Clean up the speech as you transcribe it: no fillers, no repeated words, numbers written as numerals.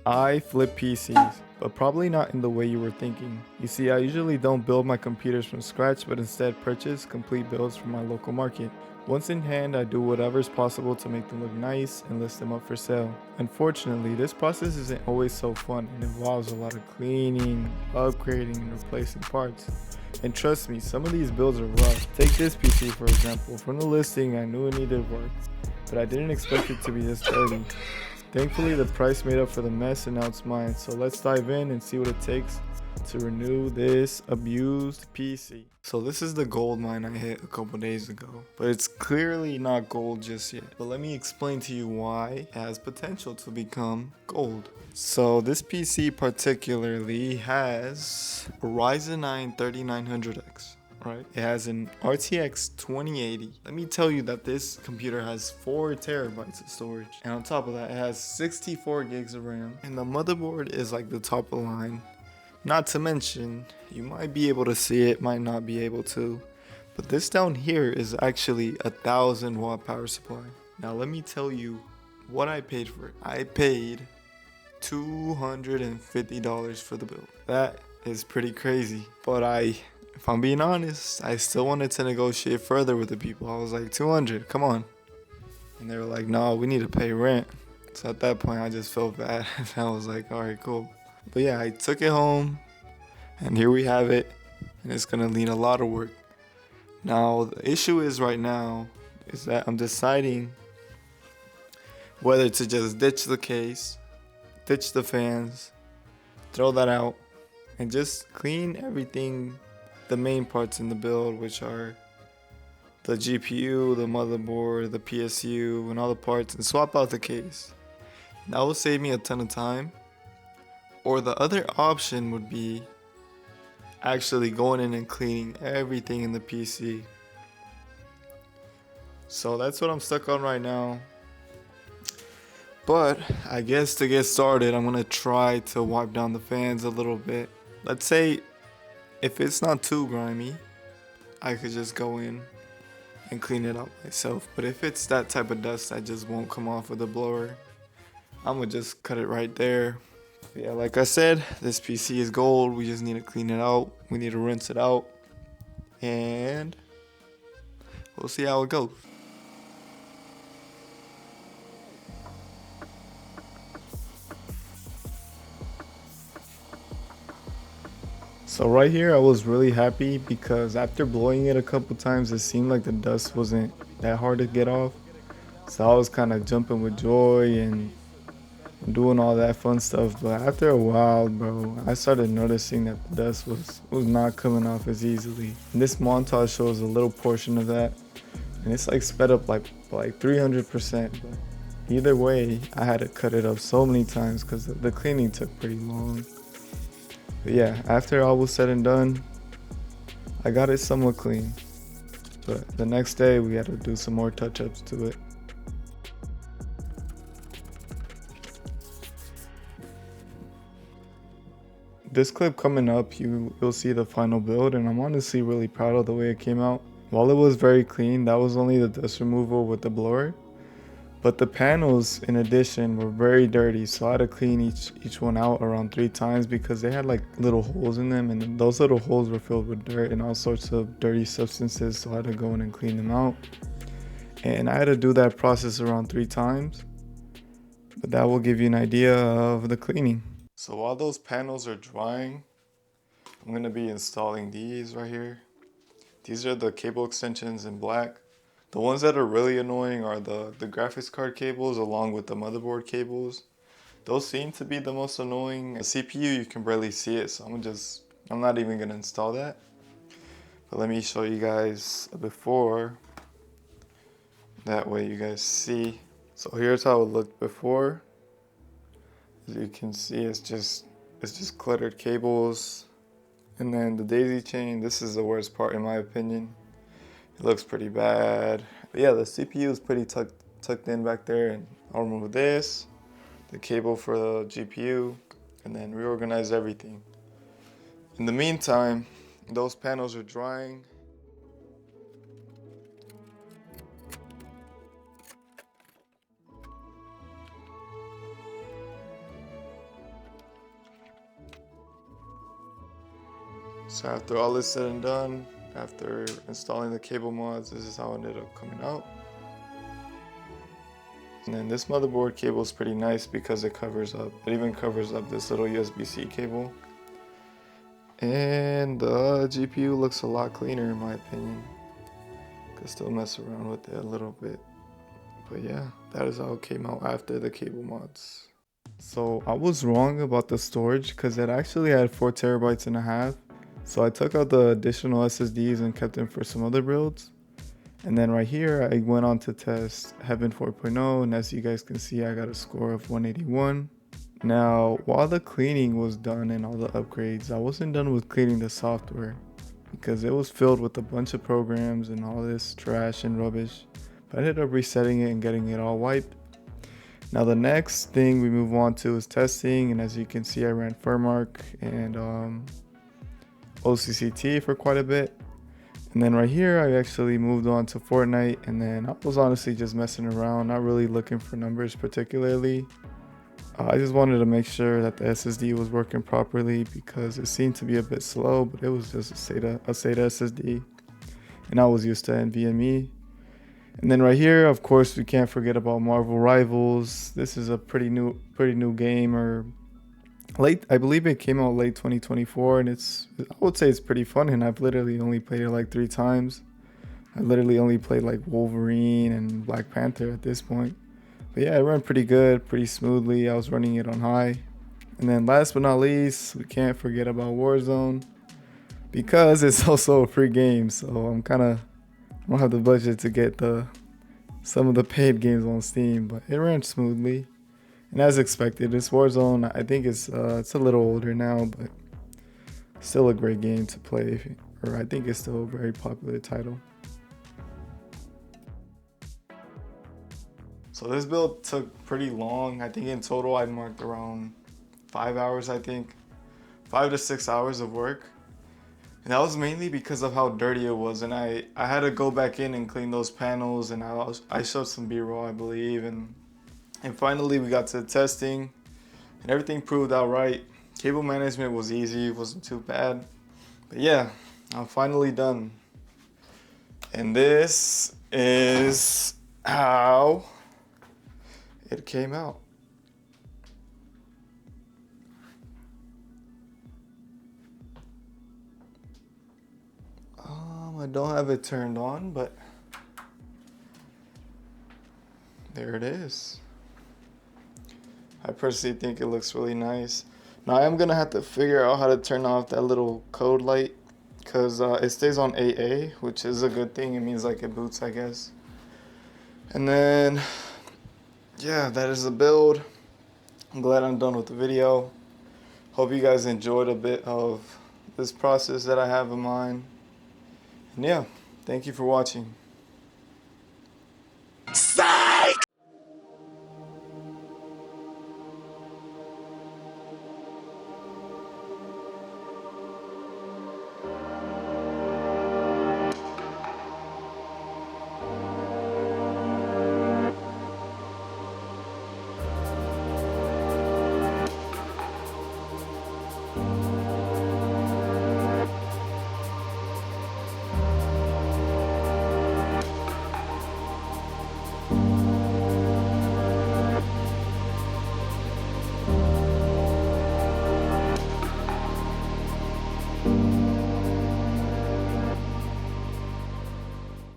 I flip PCs, but probably not in the way you were thinking. You see, I usually don't build my computers from scratch, but instead purchase complete builds from my local market. Once in hand, I do whatever's possible to make them look nice and list them up for sale. Unfortunately, this process isn't always so fun and involves a lot of cleaning, upgrading, and replacing parts. And trust me, some of these builds are rough. Take this PC for example. From the listing, I knew it needed work, but I didn't expect it to be this dirty. Thankfully, the price made up for the mess and now it's mine. So let's dive in and see what it takes to renew this abused PC. So this is the gold mine I hit a couple days ago, but it's clearly not gold just yet. But let me explain to you why it has potential to become gold. So this PC particularly has a Ryzen 9 3900X. Right? It has an RTX 2080. Let me tell you that this computer has 4 terabytes of storage. And on top of that, it has 64 gigs of RAM. And the motherboard is like the top of the line. Not to mention, you might be able to see it, might not be able to. But this down here is actually a 1000-watt power supply. Now let me tell you what I paid for it. I paid $250 for the build. That is pretty crazy. But if I'm being honest, I still wanted to negotiate further with the people. I was like, 200, come on. And they were like, no, we need to pay rent. So at that point, I just felt bad. And I was like, all right, cool. But yeah, I took it home and here we have it. And it's gonna need a lot of work. Now, the issue is right now is that I'm deciding whether to just ditch the case, ditch the fans, throw that out, and just clean everything, the main parts in the build, which are the GPU, the motherboard, the PSU, and all the parts, and swap out the case. That will save me a ton of time. Or the other option would be actually going in and cleaning everything in the PC. So that's what I'm stuck on right now. But I guess to get started, I'm gonna try to wipe down the fans a little bit. Let's say if it's not too grimy, I could just go in and clean it up myself. But if it's that type of dust that just won't come off with the blower, I'm gonna just cut it right there. Yeah, like I said, this PC is gold. We just need to clean it out. We need to rinse it out. And we'll see how it goes. So right here, I was really happy because after blowing it a couple times, it seemed like the dust wasn't that hard to get off. So I was kind of jumping with joy and doing all that fun stuff. But after a while, bro, I started noticing that the dust was not coming off as easily. And this montage shows a little portion of that. And it's like sped up like 300%. But either way, I had to cut it up so many times because the cleaning took pretty long. But yeah, after all was said and done, I got it somewhat clean. But the next day we had to do some more touch-ups to it. This clip coming up, you'll see the final build, and I'm honestly really proud of the way it came out. While it was very clean, that was only the dust removal with the blower. But the panels, in addition, were very dirty, so I had to clean each one out around 3 times because they had like little holes in them, and those little holes were filled with dirt and all sorts of dirty substances, so I had to go in and clean them out. And I had to do that process around 3 times, but that will give you an idea of the cleaning. So while those panels are drying, I'm going to be installing these right here. These are the cable extensions in black. The ones that are really annoying are the graphics card cables along with the motherboard cables. Those seem to be the most annoying. The CPU, you can barely see it, so I'm not even gonna install that. But let me show you guys a before. That way you guys see. So here's how it looked before. As you can see, it's just cluttered cables. And then the daisy chain, this is the worst part in my opinion. It looks pretty bad. But yeah, the CPU is pretty tucked in back there, and I'll remove this, the cable for the GPU, and then reorganize everything. In the meantime, those panels are drying. So after all is said and done, after installing the cable mods, this is how it ended up coming out. And then this motherboard cable is pretty nice because it even covers up this little USB-C cable. And the GPU looks a lot cleaner in my opinion. Could still mess around with it a little bit. But yeah, that is how it came out after the cable mods. So I was wrong about the storage because it actually had 4 terabytes and a half. So I took out the additional SSDs and kept them for some other builds. And then right here, I went on to test Heaven 4.0, and as you guys can see, I got a score of 181. Now, while the cleaning was done and all the upgrades, I wasn't done with cleaning the software because it was filled with a bunch of programs and all this trash and rubbish. But I ended up resetting it and getting it all wiped. Now the next thing we move on to is testing, and as you can see, I ran Furmark and OCCT for quite a bit. And then right here, I actually moved on to Fortnite, and then I was honestly just messing around, not really looking for numbers particularly. I just wanted to make sure that the SSD was working properly because it seemed to be a bit slow, but it was just a SATA SSD, and I was used to NVMe. And then right here, of course, we can't forget about Marvel Rivals. This is a pretty new game, or late, I believe it came out late 2024, and I would say it's pretty fun, and I've literally only played it like 3 times. I literally only played like Wolverine and Black Panther at this point. But yeah, it ran pretty good, pretty smoothly. I was running it on high. And then last but not least, we can't forget about Warzone because it's also a free game. So I don't have the budget to get some of the paid games on Steam, but it ran smoothly. And as expected, this Warzone, I think it's a little older now, but still a great game to play, or I think it's still a very popular title. So this build took pretty long. I think in total I marked around 5 hours, I think. 5 to 6 hours of work. And that was mainly because of how dirty it was. And I had to go back in and clean those panels, and I showed some B-roll, I believe. And finally we got to testing, and everything proved out right. Cable management was easy, it wasn't too bad. But yeah, I'm finally done. And this is how it came out. I don't have it turned on, but there it is. I personally think it looks really nice. Now I am gonna have to figure out how to turn off that little code light because it stays on AA, which is a good thing. It means like it boots, I guess. And then yeah, that is the build. I'm glad I'm done with the video. Hope you guys enjoyed a bit of this process that I have in mind. And yeah, thank you for watching.